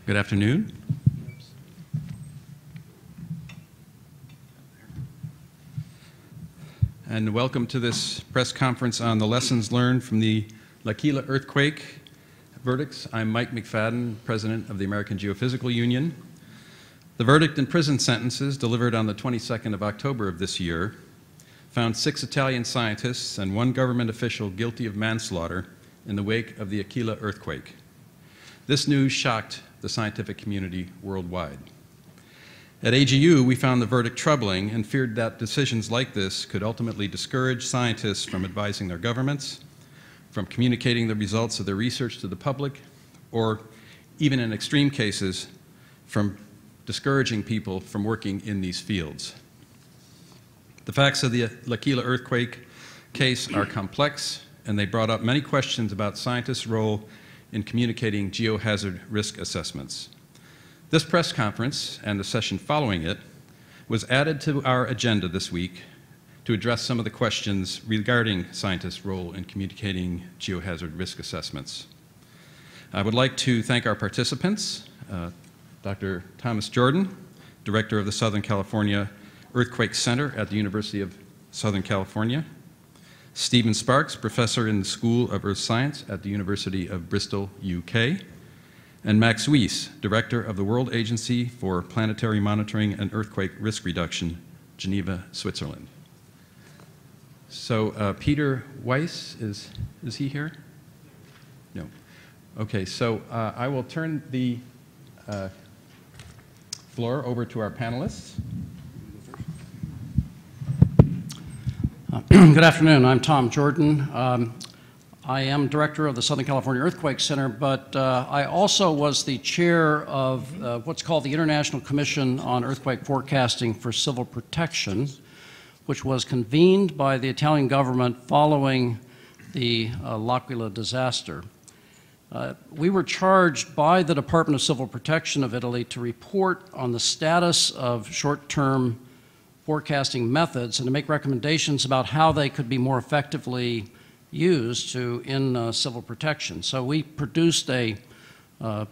Good afternoon. And welcome to this press conference on the lessons learned from the L'Aquila earthquake verdicts. I'm Mike McFadden, President of the American Geophysical Union. The verdict and prison sentences delivered on the 22nd of October of this year found 6 Italian scientists and 1 government official guilty of manslaughter in the wake of the L'Aquila earthquake. This news shocked the scientific community worldwide. At AGU, we found the verdict troubling and feared that decisions like this could ultimately discourage scientists from advising their governments, from communicating the results of their research to the public, or even in extreme cases, from discouraging people from working in these fields. The facts of the L'Aquila earthquake case are complex, and they brought up many questions about scientists' role in communicating geohazard risk assessments. This press conference and the session following it was added to our agenda this week to address some of the questions regarding scientists' role in communicating geohazard risk assessments. I would like to thank our participants, Dr. Thomas Jordan, Director of the Southern California Earthquake Center at the University of Southern California, Stephen Sparks, Professor in the School of Earth Science at the University of Bristol, UK, and Max Weiss, Director of the World Agency for Planetary Monitoring and Earthquake Risk Reduction, Geneva, Switzerland. So Peter Weiss, is he here? No. Okay, so I will turn the floor over to our panelists. Good afternoon. I'm Tom Jordan. I am director of the Southern California Earthquake Center, but I also was the chair of what's called the International Commission on Earthquake Forecasting for Civil Protection, which was convened by the Italian government following the L'Aquila disaster. We were charged by the Department of Civil Protection of Italy to report on the status of short-term forecasting methods and to make recommendations about how they could be more effectively used in civil protection. So we produced a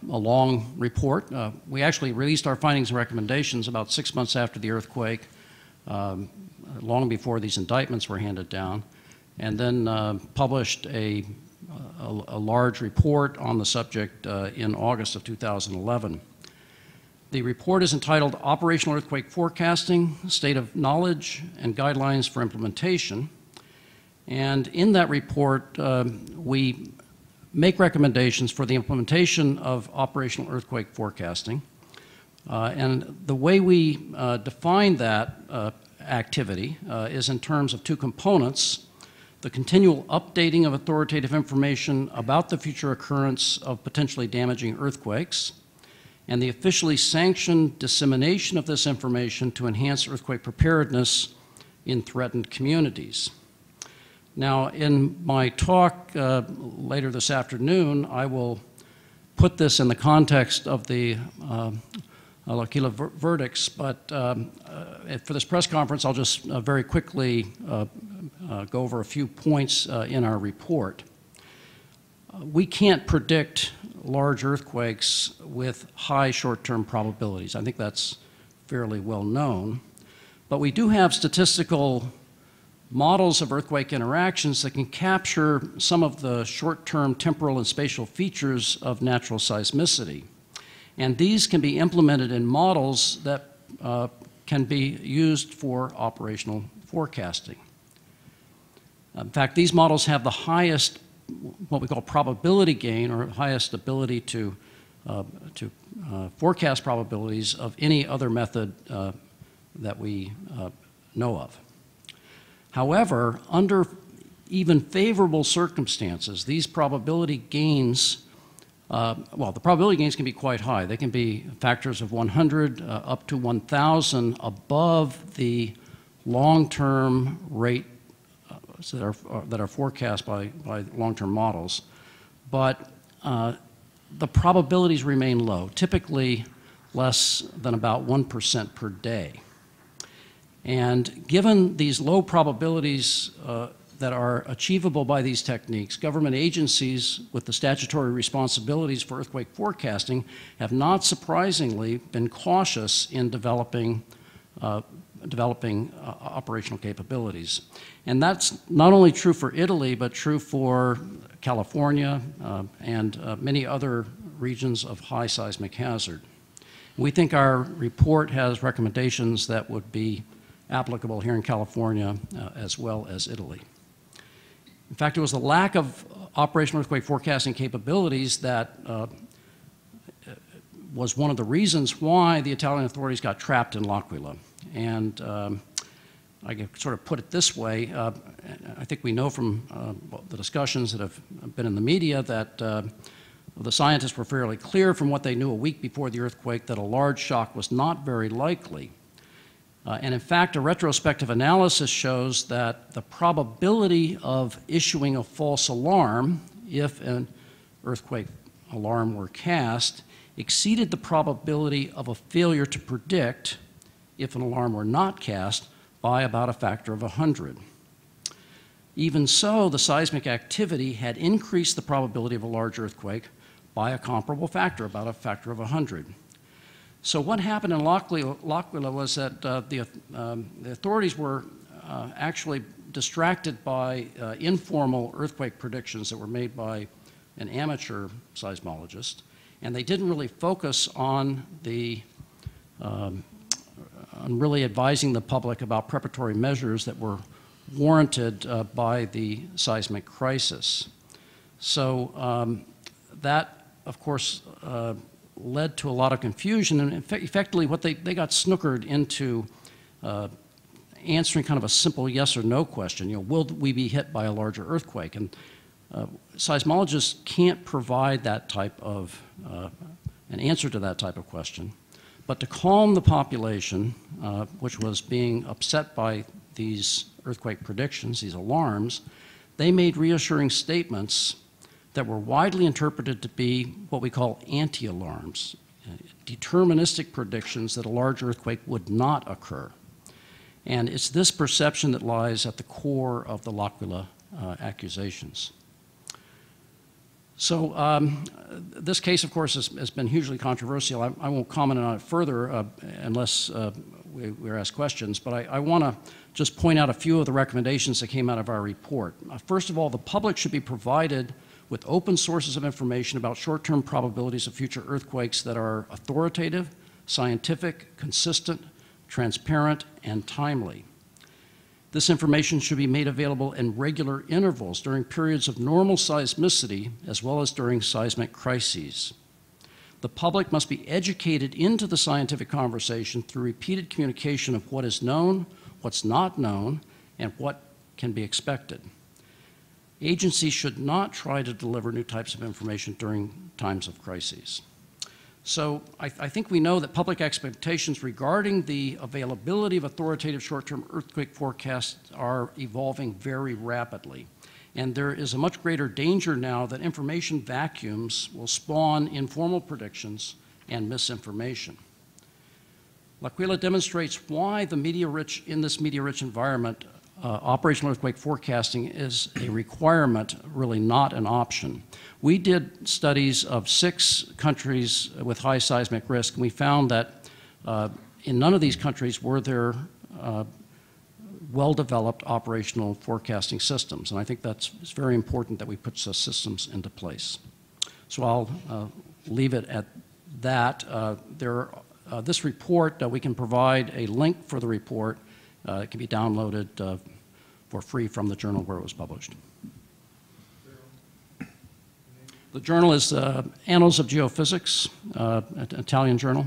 long report. We actually released our findings and recommendations about 6 months after the earthquake, long before these indictments were handed down, and then published a large report on the subject in August of 2011. The report is entitled Operational Earthquake Forecasting, State of Knowledge and Guidelines for Implementation. And in that report, we make recommendations for the implementation of operational earthquake forecasting. And the way we define that activity is in terms of 2 components: the continual updating of authoritative information about the future occurrence of potentially damaging earthquakes, and the officially sanctioned dissemination of this information to enhance earthquake preparedness in threatened communities. Now, in my talk later this afternoon, I will put this in the context of the L'Aquila verdicts, but for this press conference, I'll just very quickly go over a few points in our report. We can't predict large earthquakes with high short-term probabilities. I think that's fairly well known. But we do have statistical models of earthquake interactions that can capture some of the short-term temporal and spatial features of natural seismicity. And these can be implemented in models that can be used for operational forecasting. In fact, these models have the highest, what we call probability gain, or highest ability to forecast probabilities of any other method that we know of. However, under even favorable circumstances, these probability gains, the probability gains can be quite high. They can be factors of 100 up to 1,000 above the long-term rate that are forecast by long-term models. But the probabilities remain low, typically less than about 1% per day. And given these low probabilities that are achievable by these techniques, government agencies with the statutory responsibilities for earthquake forecasting have not surprisingly been cautious in developing operational capabilities. And that's not only true for Italy, but true for California and many other regions of high seismic hazard. We think our report has recommendations that would be applicable here in California as well as Italy. In fact, it was the lack of operational earthquake forecasting capabilities that was one of the reasons why the Italian authorities got trapped in L'Aquila. And I can sort of put it this way, I think we know from the discussions that have been in the media that the scientists were fairly clear from what they knew a week before the earthquake that a large shock was not very likely. And in fact, a retrospective analysis shows that the probability of issuing a false alarm if an earthquake alarm were cast exceeded the probability of a failure to predict if an alarm were not cast by about a factor of 100. Even so, the seismic activity had increased the probability of a large earthquake by a comparable factor, about a factor of 100. So what happened in L'Aquila was that the authorities were actually distracted by informal earthquake predictions that were made by an amateur seismologist, and they didn't really focus on really advising the public about preparatory measures that were warranted by the seismic crisis. So that, of course, led to a lot of confusion, and effectively what they got snookered into answering kind of a simple yes or no question. You know, will we be hit by a larger earthquake? And seismologists can't provide that type of an answer to that type of question. But to calm the population, which was being upset by these earthquake predictions, these alarms, they made reassuring statements that were widely interpreted to be what we call anti-alarms, deterministic predictions that a large earthquake would not occur. And it's this perception that lies at the core of the L'Aquila accusations. So this case, of course, has been hugely controversial. I won't comment on it further unless we're asked questions, but I want to just point out a few of the recommendations that came out of our report. First of all, the public should be provided with open sources of information about short-term probabilities of future earthquakes that are authoritative, scientific, consistent, transparent, and timely. This information should be made available in regular intervals during periods of normal seismicity as well as during seismic crises. The public must be educated into the scientific conversation through repeated communication of what is known, what's not known, and what can be expected. Agencies should not try to deliver new types of information during times of crises. So I think we know that public expectations regarding the availability of authoritative short-term earthquake forecasts are evolving very rapidly. And there is a much greater danger now that information vacuums will spawn informal predictions and misinformation. L'Aquila demonstrates why in this media-rich environment, operational earthquake forecasting is a requirement, really not an option. We did studies of 6 countries with high seismic risk, and we found that in none of these countries were there well-developed operational forecasting systems. And I think it's very important that we put such systems into place. So I'll leave it at that. This report, we can provide a link for the report. It can be downloaded for free from the journal where it was published. The journal is Annals of Geophysics, an Italian journal.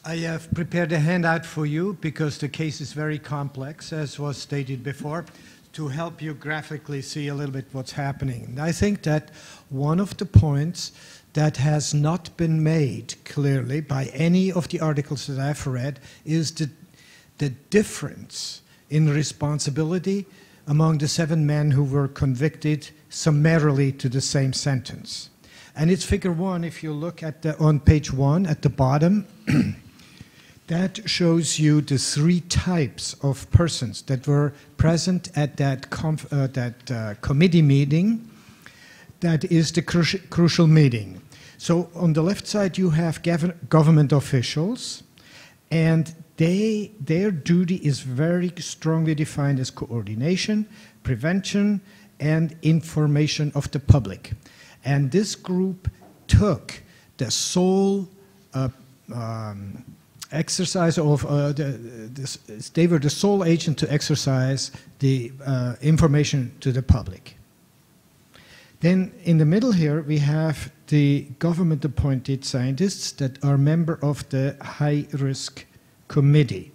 I have prepared a handout for you because the case is very complex, as was stated before, to help you graphically see a little bit what's happening. And I think that one of the points that has not been made clearly by any of the articles that I've read is the difference in responsibility among the 7 men who were convicted summarily to the same sentence. And it's figure 1, if you look at on page 1 at the bottom. That shows you the three types of persons that were present at that, committee meeting. That is the crucial meeting. So on the left side you have government officials, and their duty is very strongly defined as coordination, prevention, and information of the public. And this group took the sole exercise of, they were the sole agent to exercise the information to the public. Then in the middle here we have the government appointed scientists that are member of the high risk committee.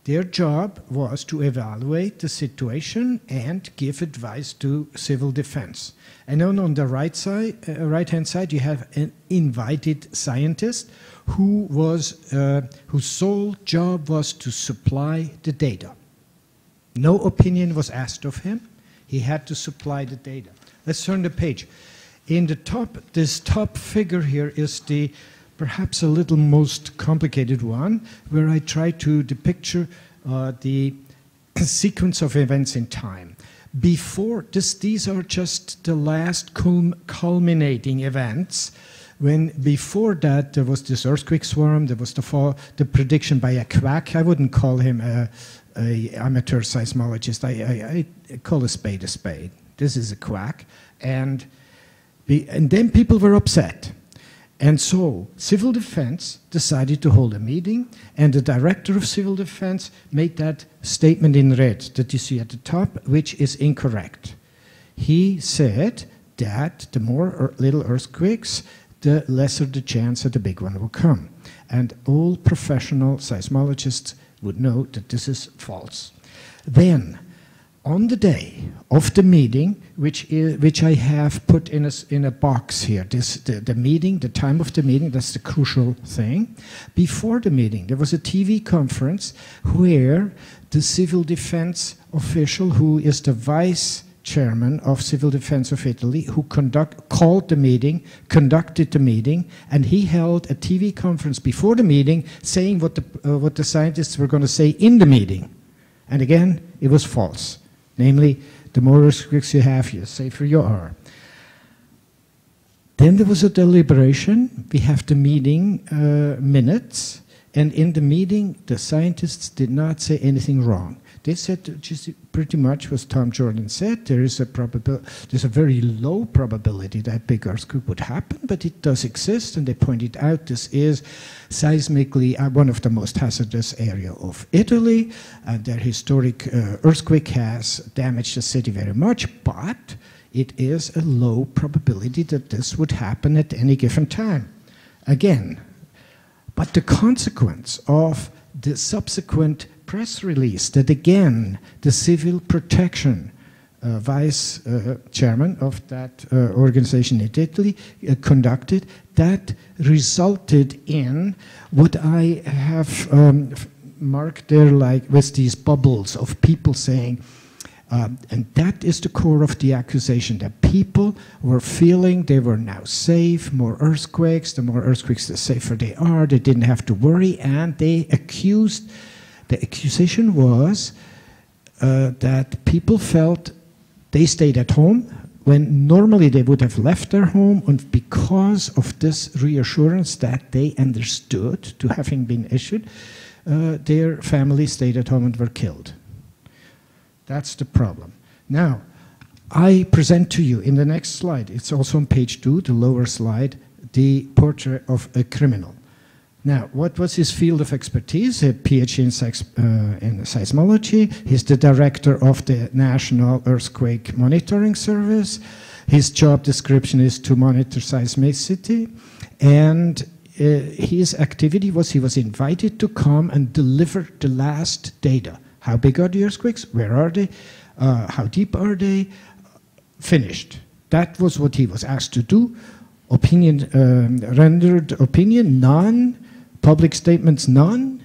Their job was to evaluate the situation and give advice to civil defense. And then on the right-hand side, you have an invited scientist whose sole job was to supply the data. No opinion was asked of him. He had to supply the data. Let's turn the page. In the top, this top figure here is the perhaps a little most complicated one, where I try to depict the sequence of events in time. Before this, these are just the last culminating events. When before that there was this earthquake swarm, there was the prediction by a quack. I wouldn't call him a amateur seismologist. I call a spade a spade. This is a quack, and then people were upset. And so Civil Defense decided to hold a meeting, and the director of Civil Defense made that statement in red that you see at the top, which is incorrect. He said that the more little earthquakes, the lesser the chance that the big one will come. And all professional seismologists would know that this is false. Then, on the day of the meeting, which I have put in a box here, the meeting, the time of the meeting, that's the crucial thing. Before the meeting, there was a TV conference where the civil defense official, who is the vice chairman of Civil Defense of Italy, who called the meeting, conducted the meeting, and he held a TV conference before the meeting saying what the scientists were going to say in the meeting. And again, it was false. Namely, the more earthquakes you have, the safer you are. Then there was a deliberation. We have the meeting minutes, and in the meeting, the scientists did not say anything wrong. They said just pretty much what Tom Jordan said. There's a very low probability that big earthquake would happen, but it does exist, and they pointed out this is seismically one of the most hazardous areas of Italy, and their historic earthquake has damaged the city very much, but it is a low probability that this would happen at any given time. Again, but the consequence of the subsequent press release that again the civil protection vice chairman of that organization in Italy conducted, that resulted in what I have marked there like with these bubbles of people saying, and that is the core of the accusation, that people were feeling they were now safe, more earthquakes, the more earthquakes the safer they are, they didn't have to worry, and they accused. The accusation was that people felt they stayed at home when normally they would have left their home, and because of this reassurance that they understood to having been issued, their family stayed at home and were killed. That's the problem. Now, I present to you in the next slide, it's also on page 2, the lower slide, the portrait of a criminal. Now, what was his field of expertise? A PhD in seismology. He's the director of the National Earthquake Monitoring Service. His job description is to monitor seismicity. And his activity was he was invited to come and deliver the last data. How big are the earthquakes? Where are they? How deep are they? Finished. That was what he was asked to do. Opinion, rendered opinion, none. Public statements, none.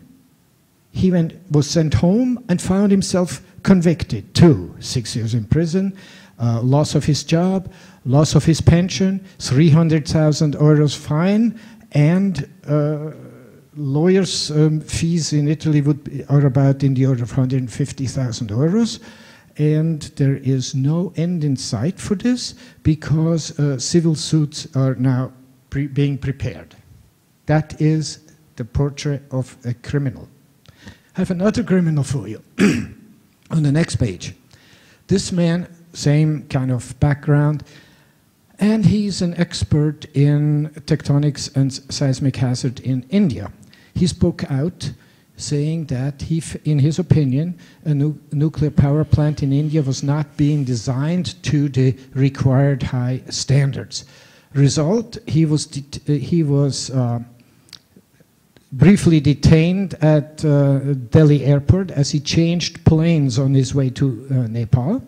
He was sent home and found himself convicted too. 6 years in prison, loss of his job, loss of his pension, 300,000 euros fine, and lawyers' fees in Italy are about in the order of 150,000 euros. And there is no end in sight for this because civil suits are now being prepared. That is the portrait of a criminal. I have another criminal for you on the next page. This man, same kind of background, and he's an expert in tectonics and seismic hazard in India. He spoke out saying that in his opinion, a nuclear power plant in India was not being designed to the required high standards. Result, he was briefly detained at Delhi airport as he changed planes on his way to Nepal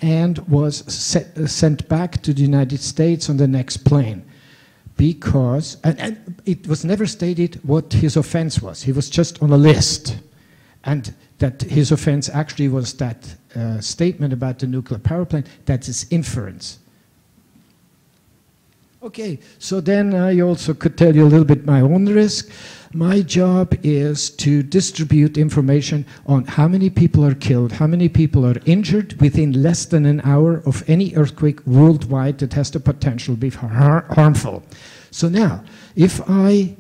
and was sent back to the United States on the next plane. Because, and it was never stated what his offense was. He was just on a list. And that his offense actually was that statement about the nuclear power plant, that's his inference. Okay, so then I also could tell you a little bit my own risk. My job is to distribute information on how many people are killed, how many people are injured within less than an hour of any earthquake worldwide that has the potential to be harmful. So now, if I,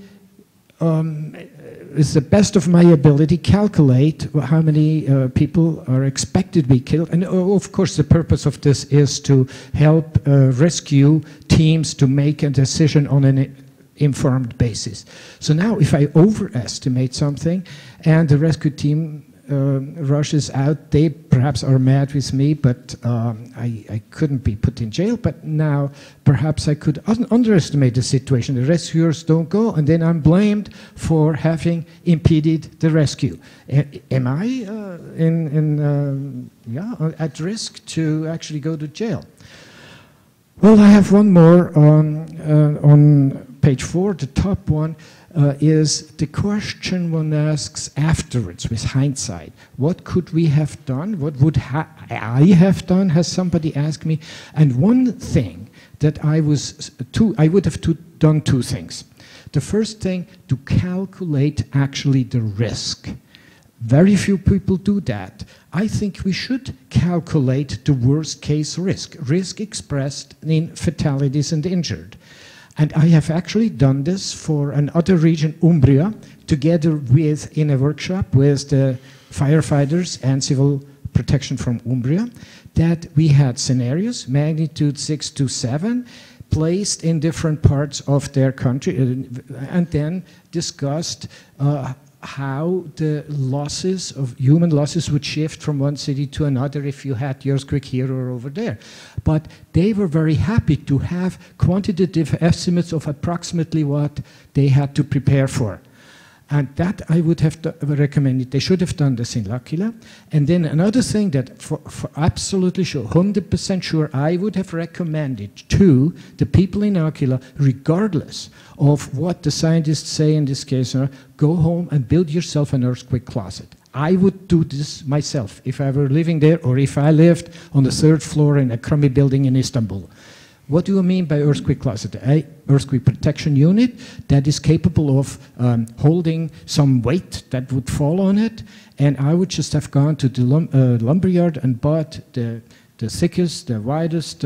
with the best of my ability, calculate how many people are expected to be killed, and of course the purpose of this is to help rescue teams to make a decision on an informed basis. So now if I overestimate something and the rescue team rushes out, they perhaps are mad with me, but I couldn't be put in jail. But now perhaps I could underestimate the situation. The rescuers don't go, and then I'm blamed for having impeded the rescue. Am I at risk to actually go to jail? Well, I have one more on page 4, the top one. Is the question one asks afterwards with hindsight. What could we have done? What would I have done, has somebody asked me. And one thing that I would have done two things. The first thing, to calculate actually the risk. Very few people do that. I think we should calculate the worst case risk expressed in fatalities and injured. And I have actually done this for another region, Umbria, together with, in a workshop with the firefighters and civil protection from Umbria, that we had scenarios, magnitude 6 to 7, placed in different parts of their country, and then discussed how the losses of human losses would shift from one city to another if you had the earthquake here or over there. But they were very happy to have quantitative estimates of approximately what they had to prepare for. And that I would have recommended. They should have done this in L'Aquila. And then another thing that for absolutely sure, 100% sure, I would have recommended to the people in L'Aquila, regardless of what the scientists say in this case, go home and build yourself an earthquake closet. I would do this myself if I were living there, or if I lived on the 3rd floor in a crummy building in Istanbul. What do you mean by earthquake closet? An earthquake protection unit that is capable of holding some weight that would fall on it, and I would just have gone to the lumberyard and bought the thickest, the widest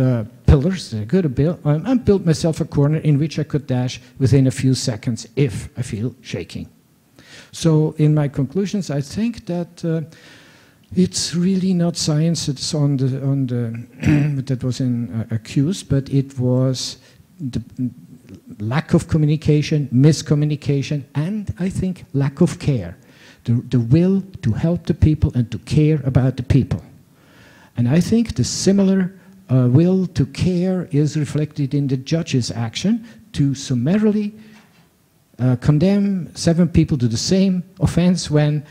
pillars that I could have built, and built myself a corner in which I could dash within a few seconds if I feel shaking. So in my conclusions, I think that it's really not science that's on the that was accused, but it was the lack of communication, miscommunication, and I think lack of care. The will to help the people and to care about the people. And I think the similar will to care is reflected in the judge's action to summarily condemn 7 people to the same offense when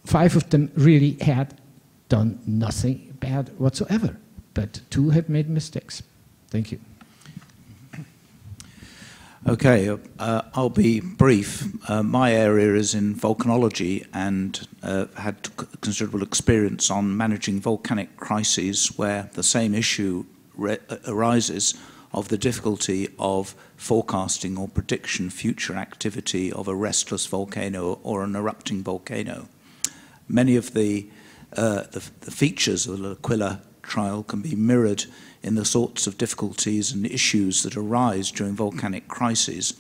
5 of them really had done nothing bad whatsoever, but 2 had made mistakes. Thank you. Okay, I'll be brief. My area is in volcanology and had considerable experience on managing volcanic crises where the same issue arises of the difficulty of forecasting or prediction future activity of a restless volcano or an erupting volcano. Many of the features of the L'Aquila trial can be mirrored in the sorts of difficulties and issues that arise during volcanic crises.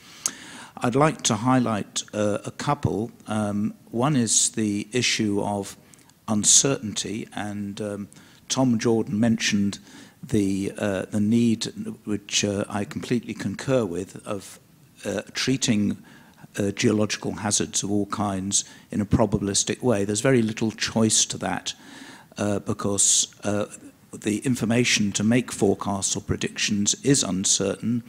I'd like to highlight a couple. One is the issue of uncertainty, and Tom Jordan mentioned the need, which I completely concur with, of treating geological hazards of all kinds in a probabilistic way. There's very little choice to that because the information to make forecasts or predictions is uncertain,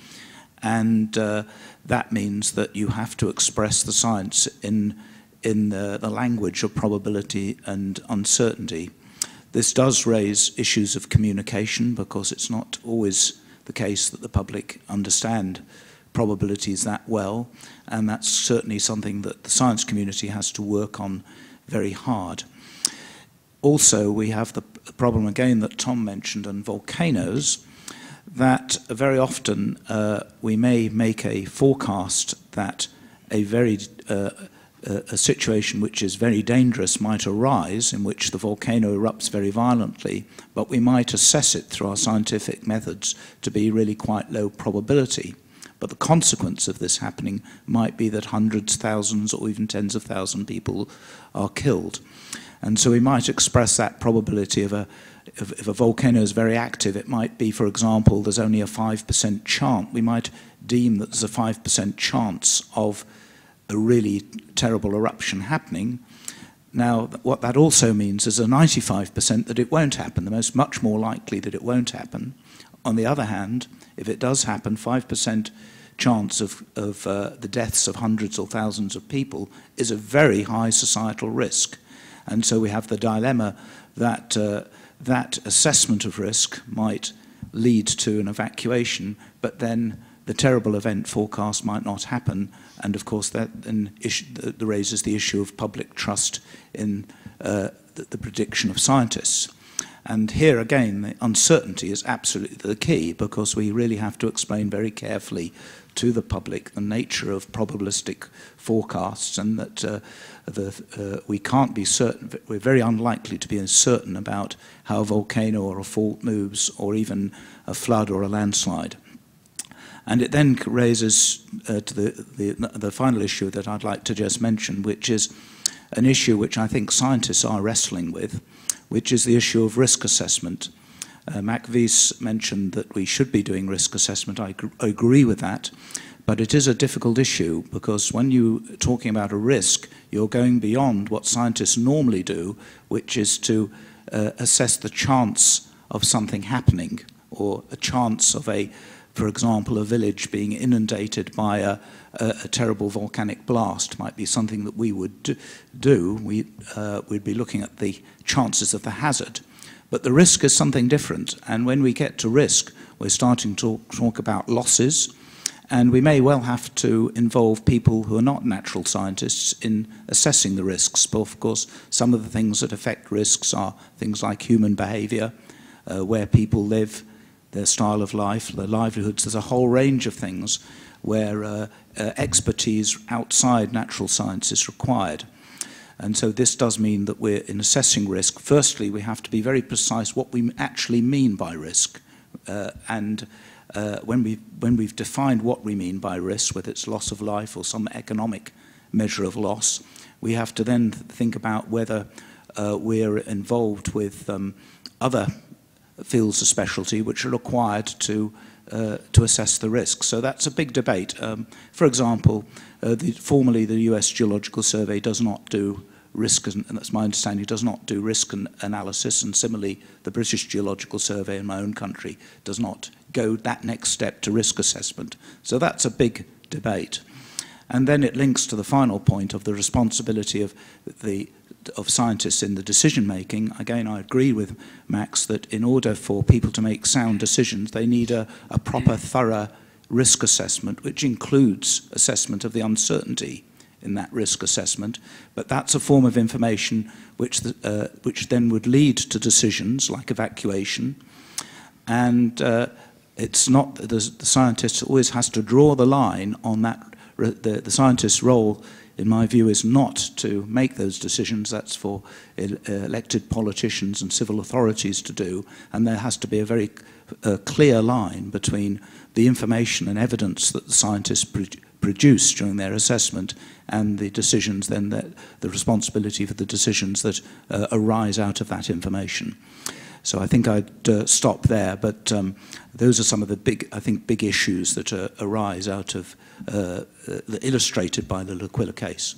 and that means that you have to express the science in the language of probability and uncertainty. This does raise issues of communication because it's not always the case that the public understand probabilities that well, and that's certainly something that the science community has to work on very hard. Also, we have the problem again that Tom mentioned on volcanoes, that very often we may make a forecast that a situation which is very dangerous might arise, in which the volcano erupts very violently, but we might assess it through our scientific methods to be really quite low probability. But the consequence of this happening might be that hundreds, thousands, or even tens of thousands of people are killed. And so we might express that probability of if a volcano is very active, it might be, for example, there's only a 5% chance. We might deem that there's a 5% chance of a really terrible eruption happening. Now, what that also means is a 95% that it won't happen, much more likely that it won't happen. On the other hand, if it does happen, 5% chance of the deaths of hundreds or thousands of people is a very high societal risk. And so we have the dilemma that that assessment of risk might lead to an evacuation, but then the terrible event forecast might not happen, and of course that then raises the issue of public trust in the prediction of scientists. And here again, the uncertainty is absolutely the key, because we really have to explain very carefully to the public the nature of probabilistic forecasts, and that we can't be certain, we're very unlikely to be certain about how a volcano or a fault moves, or even a flood or a landslide. And it then raises to the final issue that I'd like to just mention, which is an issue which I think scientists are wrestling with, which is the issue of risk assessment. Mac Vies mentioned that we should be doing risk assessment. I agree with that, but it is a difficult issue, because when you're talking about a risk, you're going beyond what scientists normally do, which is to assess the chance of something happening, or a chance of for example, a village being inundated by a terrible volcanic blast might be something that we would do. We'd be looking at the chances of the hazard. But the risk is something different. And when we get to risk, we're starting to talk about losses. And we may well have to involve people who are not natural scientists in assessing the risks. But of course, some of the things that affect risks are things like human behavior, where people live, their style of life, their livelihoods. There's a whole range of things where expertise outside natural science is required. And so this does mean that we're, in assessing risk, firstly, we have to be very precise what we actually mean by risk. When we've defined what we mean by risk, whether it's loss of life or some economic measure of loss, we have to then think about whether we're involved with other fields of specialty which are required to assess the risk. So that's a big debate. For example, formally the US Geological Survey does not do risk, and that's my understanding, does not do risk analysis, and similarly the British Geological Survey in my own country does not go that next step to risk assessment. So that's a big debate. And then it links to the final point of the responsibility of scientists in the decision making. Again, I agree with Max that in order for people to make sound decisions, they need a proper, thorough risk assessment, which includes assessment of the uncertainty in that risk assessment. But that's a form of information which then would lead to decisions like evacuation. And it's not, the scientist always has to draw the line on that. The scientist's role, in my view, is not to make those decisions. That's for elected politicians and civil authorities to do, and there has to be a very clear line between the information and evidence that the scientists produce during their assessment and the decisions then, that the responsibility for the decisions that arise out of that information. So I think I'd stop there, but those are some of the big issues that arise out of, illustrated by the L'Aquila case.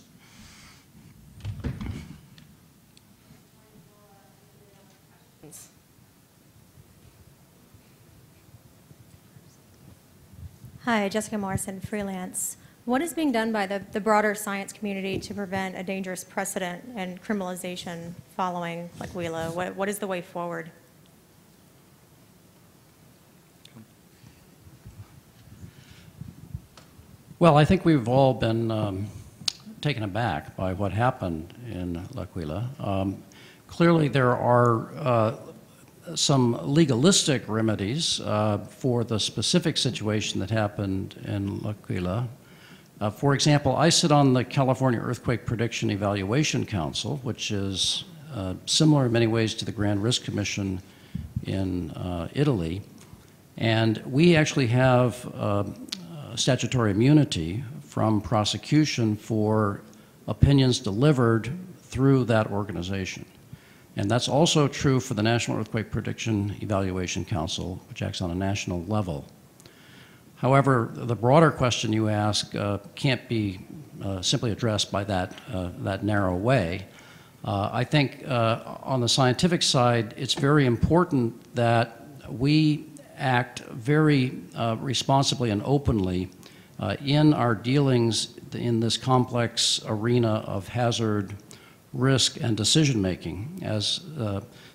Hi, Jessica Morrison, freelance. What is being done by the broader science community to prevent a dangerous precedent and criminalization following L'Aquila? What is the way forward? Well, I think we've all been taken aback by what happened in L'Aquila. Clearly, there are some legalistic remedies for the specific situation that happened in L'Aquila. For example, I sit on the California Earthquake Prediction Evaluation Council, which is similar in many ways to the Grand Risk Commission in Italy. And we actually have statutory immunity from prosecution for opinions delivered through that organization. And that's also true for the National Earthquake Prediction Evaluation Council, which acts on a national level. However, the broader question you ask can't be simply addressed by that narrow way. I think on the scientific side, it's very important that we act very responsibly and openly in our dealings in this complex arena of hazard, risk, and decision-making. As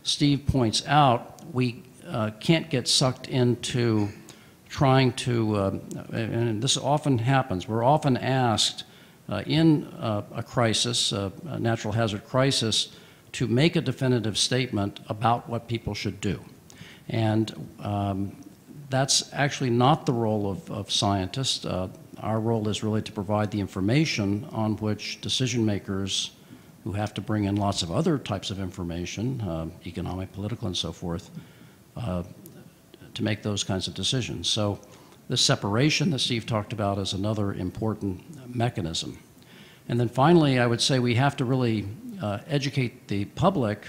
Steve points out, we can't get sucked into trying to, and this often happens, we're often asked in a crisis, a natural hazard crisis, to make a definitive statement about what people should do. And that's actually not the role of scientists. Our role is really to provide the information on which decision makers, who have to bring in lots of other types of information, economic, political, and so forth, to make those kinds of decisions. So this separation that Steve talked about is another important mechanism. And then finally, I would say we have to really educate the public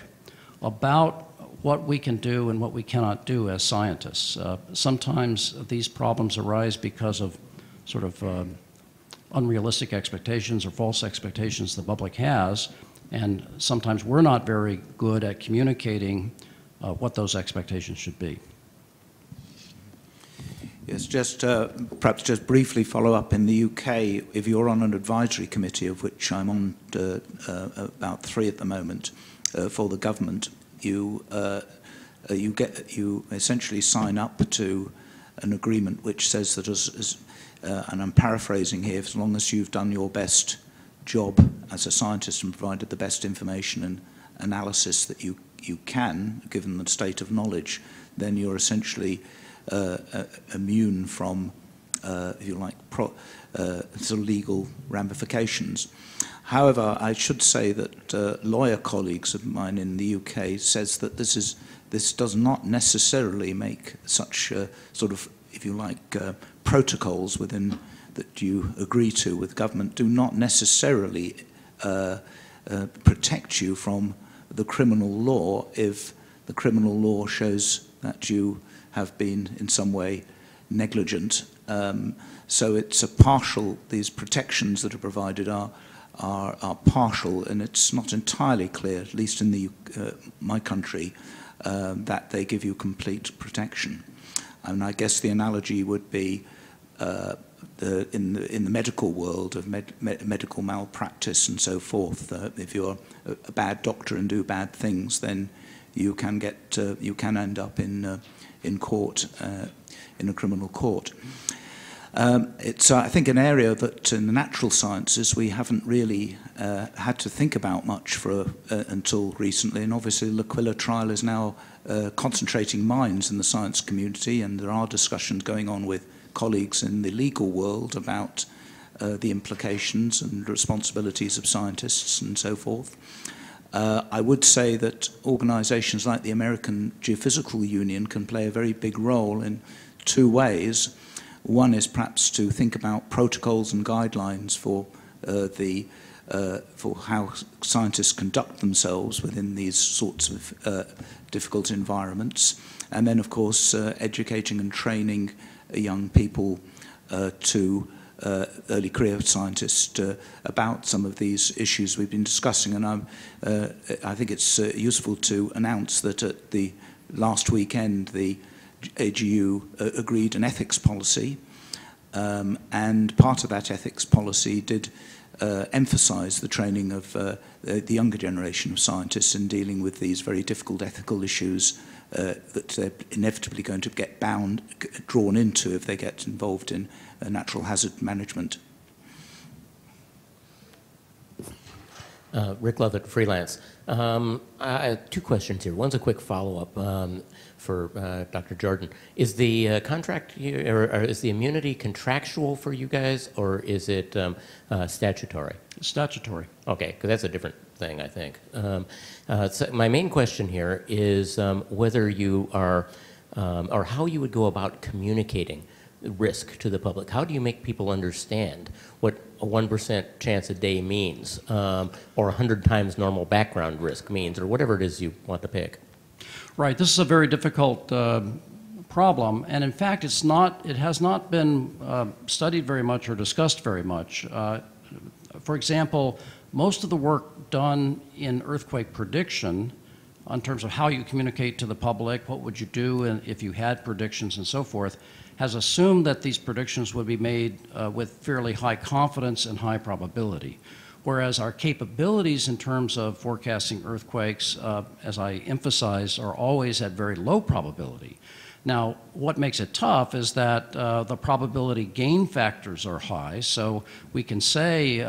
about what we can do and what we cannot do as scientists. Sometimes these problems arise because of sort of unrealistic expectations or false expectations the public has, and sometimes we're not very good at communicating what those expectations should be. Yes, just perhaps just briefly follow up. In the UK, if you're on an advisory committee, of which I'm on about 3 at the moment, for the government, you essentially sign up to an agreement which says that, and I'm paraphrasing here, as long as you've done your best job as a scientist and provided the best information and analysis that you can, given the state of knowledge, then you're essentially immune from, if you like, sort of legal ramifications. However, I should say that lawyer colleagues of mine in the UK says that this does not necessarily make such sort of, if you like, protocols within that you agree to with government do not necessarily protect you from the criminal law if the criminal law shows that you have been in some way negligent. So it's a partial, these protections that are provided are partial, and it's not entirely clear, at least in my country, that they give you complete protection. And I guess the analogy would be in the medical world of medical malpractice and so forth. If you're a bad doctor and do bad things, then you can end up in court, in a criminal court. It's, I think, an area that in the natural sciences we haven't really had to think about much for until recently, and obviously the L'Aquila trial is now concentrating minds in the science community, and there are discussions going on with colleagues in the legal world about the implications and responsibilities of scientists and so forth. I would say that organizations like the American Geophysical Union can play a very big role in two ways. One is perhaps to think about protocols and guidelines for how scientists conduct themselves within these sorts of difficult environments. And then, of course, educating and training young people to early career scientists about some of these issues we've been discussing. And I think it's useful to announce that at the last weekend, the AGU agreed an ethics policy, and part of that ethics policy did emphasize the training of the younger generation of scientists in dealing with these very difficult ethical issues that they're inevitably going to get drawn into if they get involved in natural hazard management. Rick Lovett, freelance. I have two questions here. One's a quick follow-up for Dr. Jordan. Is the contract here, or is the immunity contractual for you guys, or is it statutory? Statutory. Okay, because that's a different thing, I think. So my main question here is whether you are, or how you would go about communicating risk to the public. How do you make people understand what a 1% chance a day means, or 100 times normal background risk means, or whatever it is you want to pick? Right. This is a very difficult problem, and in fact, it has not been studied very much or discussed very much. For example, most of the work done in earthquake prediction, in terms of how you communicate to the public, what would you do if you had predictions and so forth, has assumed that these predictions would be made with fairly high confidence and high probability. Whereas our capabilities in terms of forecasting earthquakes, as I emphasized, are always at very low probability. Now, what makes it tough is that the probability gain factors are high, so we can say,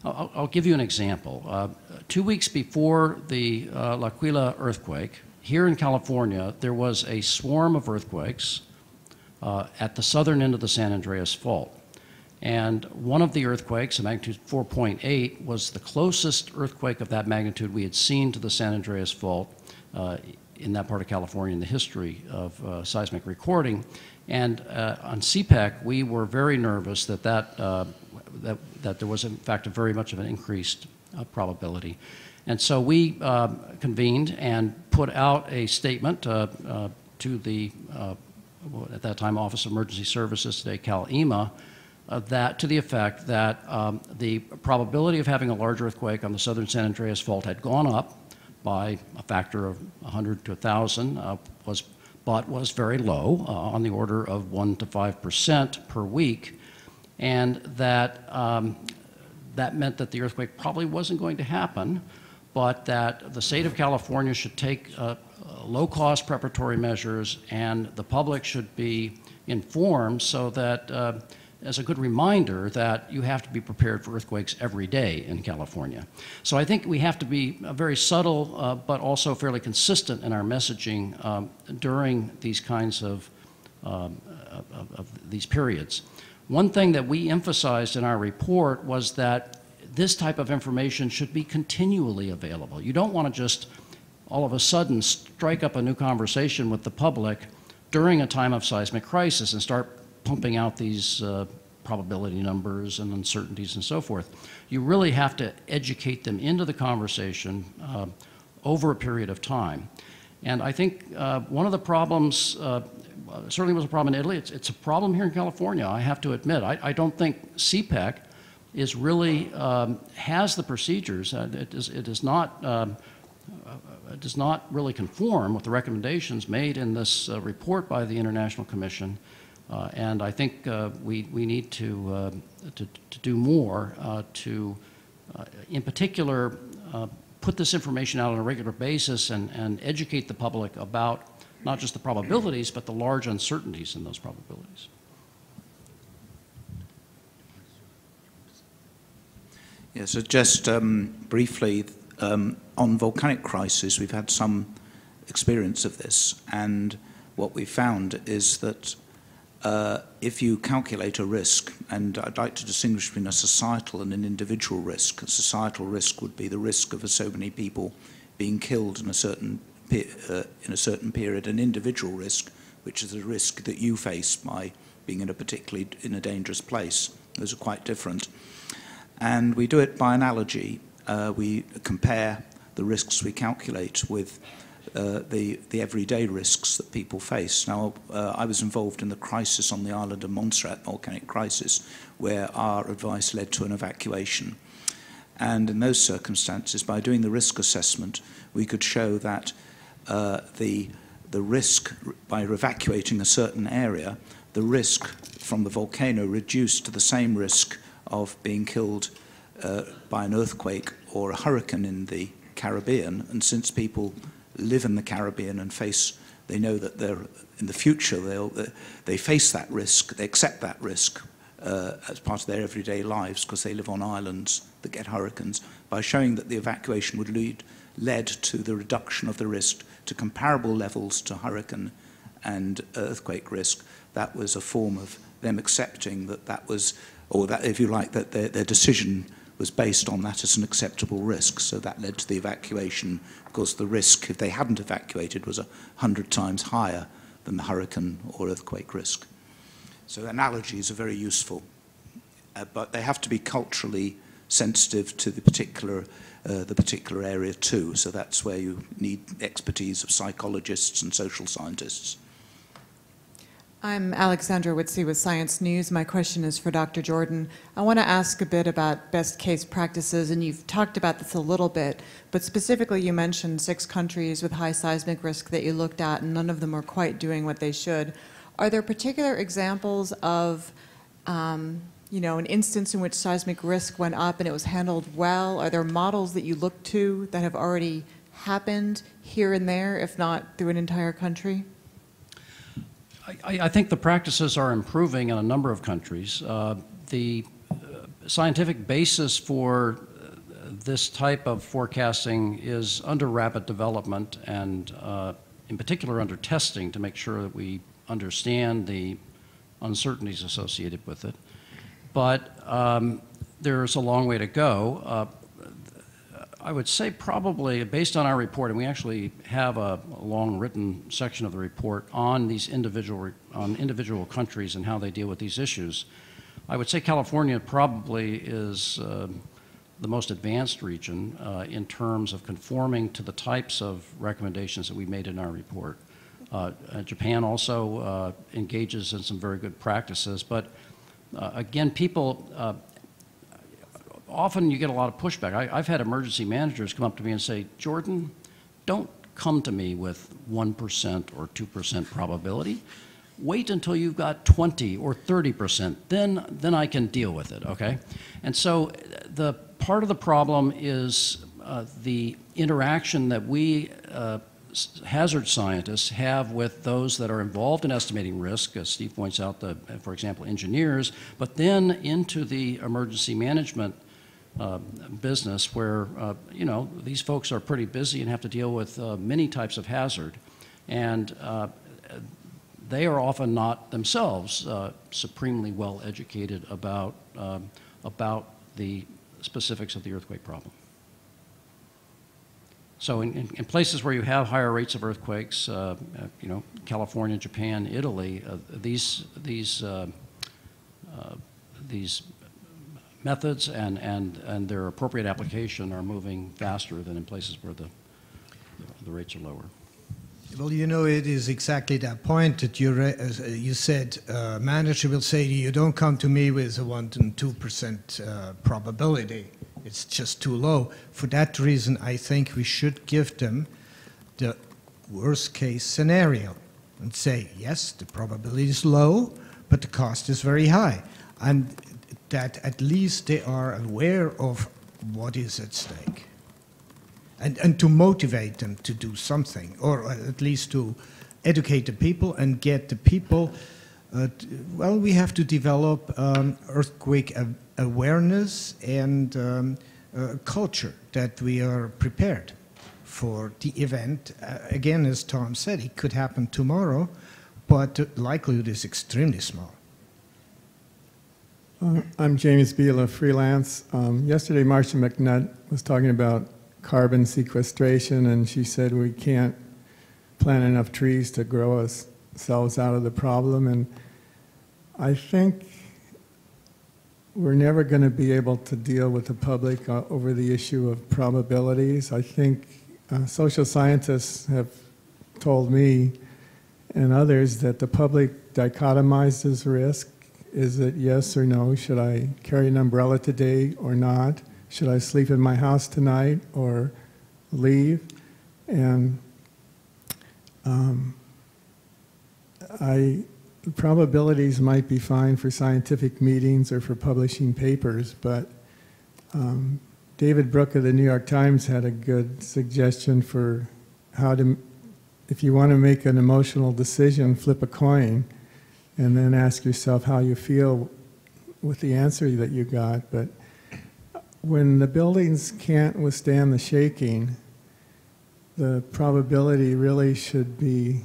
I'll give you an example. 2 weeks before the L'Aquila earthquake, here in California, there was a swarm of earthquakes at the southern end of the San Andreas Fault. And one of the earthquakes, a magnitude 4.8, was the closest earthquake of that magnitude we had seen to the San Andreas Fault in that part of California in the history of seismic recording. And on CPEC, we were very nervous that there was, in fact, very much of an increased probability. And so we convened and put out a statement to the, at that time, Office of Emergency Services, today CalEMA, that to the effect that the probability of having a large earthquake on the southern San Andreas Fault had gone up by a factor of 100 to 1,000, but was very low, on the order of 1 to 5% per week, and that that meant that the earthquake probably wasn't going to happen, but that the state of California should take low-cost preparatory measures, and the public should be informed so that as a good reminder that you have to be prepared for earthquakes every day in California. So I think we have to be very subtle, but also fairly consistent in our messaging during these kinds of these periods. One thing that we emphasized in our report was that this type of information should be continually available. You don't want to just all of a sudden strike up a new conversation with the public during a time of seismic crisis and start pumping out these probability numbers and uncertainties and so forth. You really have to educate them into the conversation over a period of time. And I think one of the problems, certainly was a problem in Italy, it's a problem here in California, I have to admit. I don't think CPEC is really, has the procedures. It does not really conform with the recommendations made in this report by the International Commission. And I think we need to do more to, in particular, put this information out on a regular basis and educate the public about not just the probabilities, but the large uncertainties in those probabilities. Yeah, so just briefly, on volcanic crisis, we've had some experience of this, and what we found is that if you calculate a risk, and I'd like to distinguish between a societal and an individual risk. A societal risk would be the risk of so many people being killed in a certain period. An individual risk, which is a risk that you face by being in a dangerous place. Those are quite different. And we do it by analogy. We compare the risks we calculate with the everyday risks that people face. Now, I was involved in the crisis on the island of Montserrat, volcanic crisis, where our advice led to an evacuation. And in those circumstances, by doing the risk assessment, we could show that the risk, by evacuating a certain area, the risk from the volcano reduced to the same risk of being killed by an earthquake or a hurricane in the Caribbean. And since people live in the Caribbean and they know that in the future they face that risk, they accept that risk as part of their everyday lives because they live on islands that get hurricanes. By showing that the evacuation would led to the reduction of the risk to comparable levels to hurricane and earthquake risk, that was a form of them accepting that was, or that, if you like, that their decision was based on that as an acceptable risk. So that led to the evacuation, because the risk, if they hadn't evacuated, was 100 times higher than the hurricane or earthquake risk. So analogies are very useful, but they have to be culturally sensitive to the particular area too. So that's where you need expertise of psychologists and social scientists. I'm Alexandra Whitsey with Science News. My question is for Dr. Jordan. I want to ask a bit about best case practices, and you've talked about this a little bit, but specifically you mentioned 6 countries with high seismic risk that you looked at, and none of them are quite doing what they should. Are there particular examples of an instance in which seismic risk went up and it was handled well? Are there models that you look to that have already happened here and there, if not through an entire country? I think the practices are improving in a number of countries. The scientific basis for this type of forecasting is under rapid development, and in particular under testing to make sure that we understand the uncertainties associated with it. But there's a long way to go. I would say probably, based on our report, and we actually have a long written section of the report on these individual countries and how they deal with these issues, I would say California probably is the most advanced region in terms of conforming to the types of recommendations that we made in our report. Japan also engages in some very good practices, but again, people often you get a lot of pushback. I've had emergency managers come up to me and say, Jordan, don't come to me with 1% or 2% probability. Wait until you've got 20 or 30%. Then I can deal with it, okay? And so the part of the problem is the interaction that we hazard scientists have with those that are involved in estimating risk, as Steve points out, for example, engineers, but then into the emergency management business where, these folks are pretty busy and have to deal with many types of hazard. And they are often not themselves supremely well educated about the specifics of the earthquake problem. So in places where you have higher rates of earthquakes, California, Japan, Italy, these methods and their appropriate application are moving faster than in places where the rates are lower. Well, it is exactly that point that you said. Manager will say to you, don't come to me with a 1 and 2% probability. It's just too low. For that reason, I think we should give them the worst case scenario and say, yes, the probability is low, but the cost is very high. And that at least they are aware of what is at stake. And to motivate them to do something, or at least to educate the people and get the people, we have to develop earthquake awareness and culture that we are prepared for the event. Again, as Tom said, it could happen tomorrow, but the likelihood is extremely small. I'm James Beela, freelance. Yesterday, Marcia McNutt was talking about carbon sequestration, and she said we can't plant enough trees to grow ourselves out of the problem. And I think we're never going to be able to deal with the public over the issue of probabilities. I think social scientists have told me and others that the public dichotomizes risk. Is it yes or no? Should I carry an umbrella today or not? Should I sleep in my house tonight or leave? And probabilities might be fine for scientific meetings or for publishing papers, but David Brooke of the New York Times had a good suggestion for how to, if you want to make an emotional decision, flip a coin and then ask yourself how you feel with the answer that you got. But when the buildings can't withstand the shaking, the probability really should be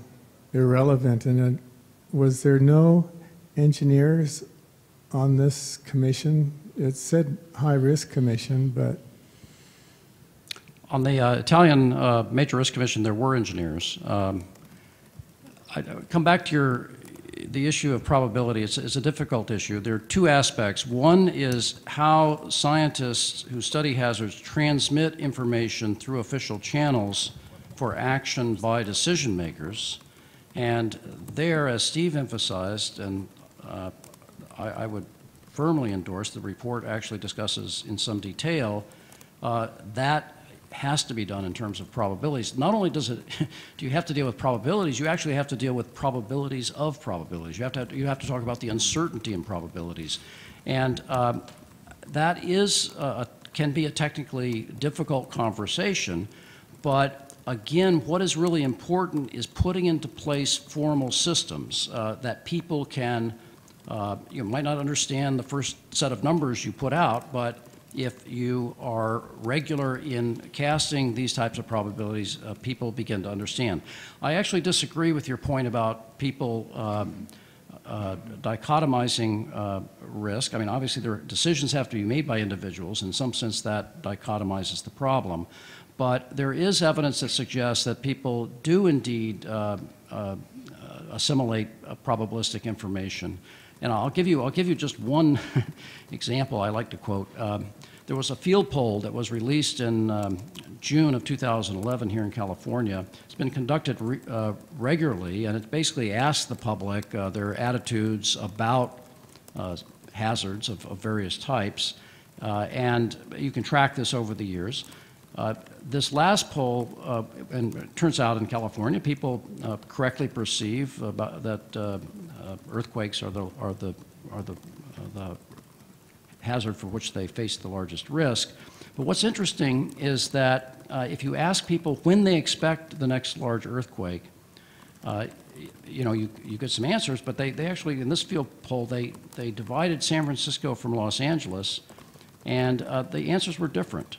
irrelevant. And was there no engineers on this commission? It said high-risk commission, but... On the Italian Major Risk Commission, there were engineers. I come back to the issue of probability. It's a difficult issue. There are two aspects. One is how scientists who study hazards transmit information through official channels for action by decision makers. And there, as Steve emphasized, and I would firmly endorse, the report actually discusses in some detail, that has to be done in terms of probabilities. Not only do you have to deal with probabilities, you actually have to deal with probabilities of probabilities. You have to talk about the uncertainty in probabilities. And that can be a technically difficult conversation, but again, what is really important is putting into place formal systems that people can, you might not understand the first set of numbers you put out, but if you are regular in casting these types of probabilities, people begin to understand. I actually disagree with your point about people dichotomizing risk. I mean, obviously, decisions have to be made by individuals. In some sense, that dichotomizes the problem. But there is evidence that suggests that people do indeed assimilate probabilistic information. And I'll give you just one example I like to quote. There was a field poll that was released in June of 2011 here in California. It's been conducted regularly, and it basically asked the public their attitudes about hazards of various types. And you can track this over the years. This last poll, and it turns out in California, people correctly perceive that earthquakes are the hazard for which they face the largest risk. But what's interesting is that if you ask people when they expect the next large earthquake, you get some answers, but they actually, in this field poll, they divided San Francisco from Los Angeles, and the answers were different.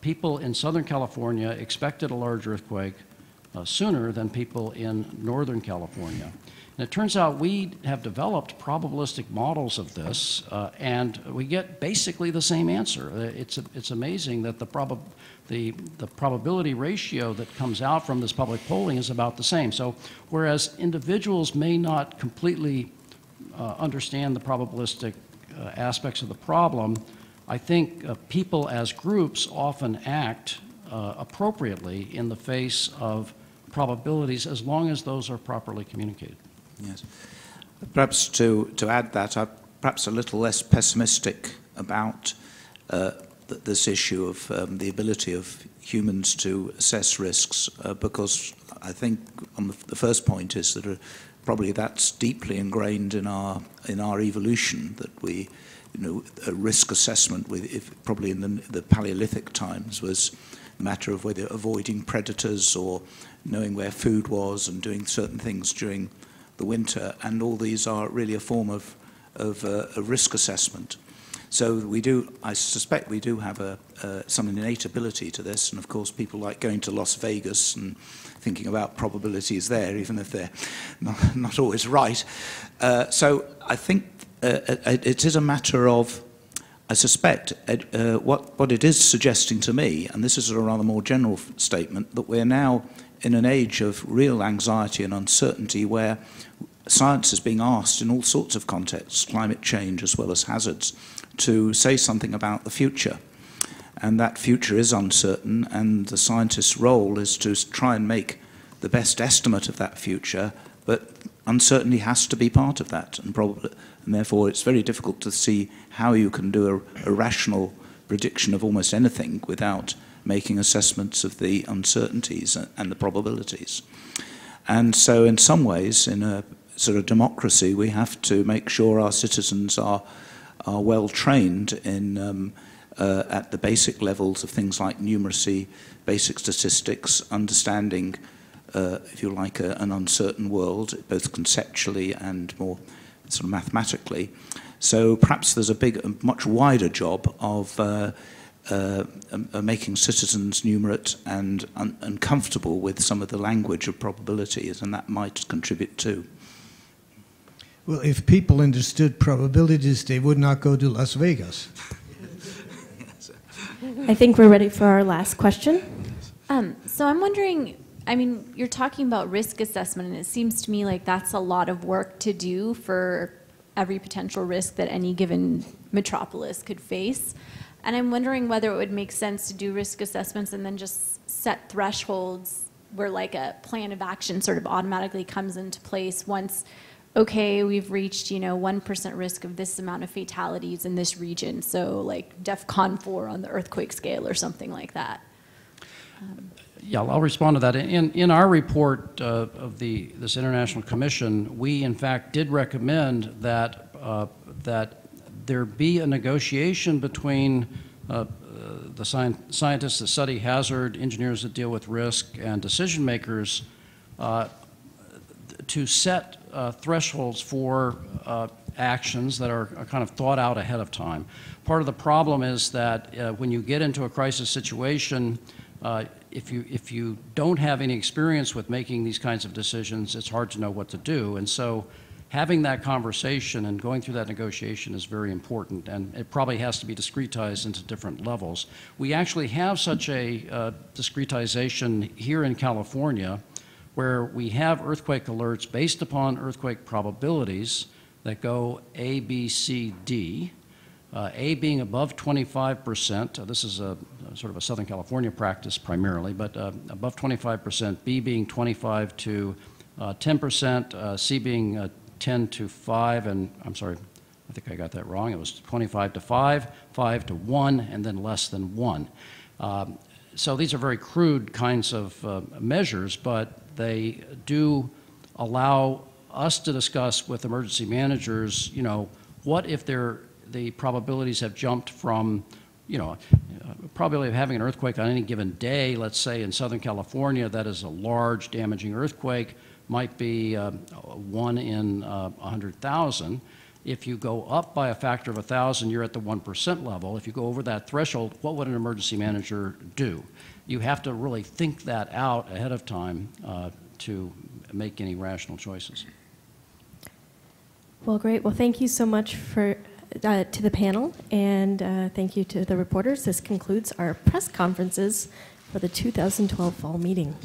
People in Southern California expected a large earthquake sooner than people in Northern California. And it turns out we have developed probabilistic models of this, and we get basically the same answer. It's amazing that the probability ratio that comes out from this public polling is about the same. So whereas individuals may not completely understand the probabilistic aspects of the problem, I think people as groups often act appropriately in the face of probabilities as long as those are properly communicated. Yes. Perhaps to add that, I'm perhaps a little less pessimistic about this issue of the ability of humans to assess risks, because I think on the first point is that probably that's deeply ingrained in our evolution, that we, a risk assessment probably in the Paleolithic times was a matter of whether avoiding predators or knowing where food was and doing certain things during the winter, and all these are really a form of risk assessment. So I suspect we do have some innate ability to this, and of course people like going to Las Vegas and thinking about probabilities there, even if they're not always right. So I think it is a matter of, I suspect, what it is suggesting to me, and this is a rather more general statement, that we're now in an age of real anxiety and uncertainty where science is being asked in all sorts of contexts, climate change as well as hazards, to say something about the future. And that future is uncertain, and the scientist's role is to try and make the best estimate of that future, but uncertainty has to be part of that, and therefore it's very difficult to see how you can do a rational prediction of almost anything without making assessments of the uncertainties and the probabilities. And so in some ways, in a sort of democracy, we have to make sure our citizens are well trained in at the basic levels of things like numeracy, basic statistics, understanding, if you like, an uncertain world, both conceptually and more sort of mathematically. So perhaps there's a much wider job of making citizens numerate and comfortable with some of the language of probabilities, and that might contribute too. Well, if people understood probabilities, they would not go to Las Vegas. I think we're ready for our last question. So I'm wondering, I mean, you're talking about risk assessment, and it seems to me like that's a lot of work to do for every potential risk that any given metropolis could face. And I'm wondering whether it would make sense to do risk assessments and then just set thresholds where like a plan of action sort of automatically comes into place once, okay, we've reached, 1% risk of this amount of fatalities in this region, so like DEFCON 4 on the earthquake scale or something like that. Yeah, I'll respond to that. In our report of this international commission, we in fact did recommend that there be a negotiation between the scientists that study hazard, engineers that deal with risk, and decision makers to set thresholds for actions that are kind of thought out ahead of time. Part of the problem is that when you get into a crisis situation, if you don't have any experience with making these kinds of decisions, it's hard to know what to do. And so having that conversation and going through that negotiation is very important, and it probably has to be discretized into different levels. We actually have such a discretization here in California, where we have earthquake alerts based upon earthquake probabilities that go A, B, C, D. A being above 25%, this is a sort of a Southern California practice primarily, but above 25%, B being 25 to 10%, C being 10 to 5, and I'm sorry, I think I got that wrong. It was 25 to 5, 5 to 1, and then less than 1. So these are very crude kinds of measures, but they do allow us to discuss with emergency managers, what if the probabilities have jumped from, probability of having an earthquake on any given day, let's say in Southern California, that is a large damaging earthquake, might be 1 in 100,000. If you go up by a factor of 1,000, you're at the 1% level. If you go over that threshold, what would an emergency manager do? You have to really think that out ahead of time to make any rational choices. Well, great. Well, thank you so much to the panel, and thank you to the reporters. This concludes our press conferences for the 2012 fall meeting.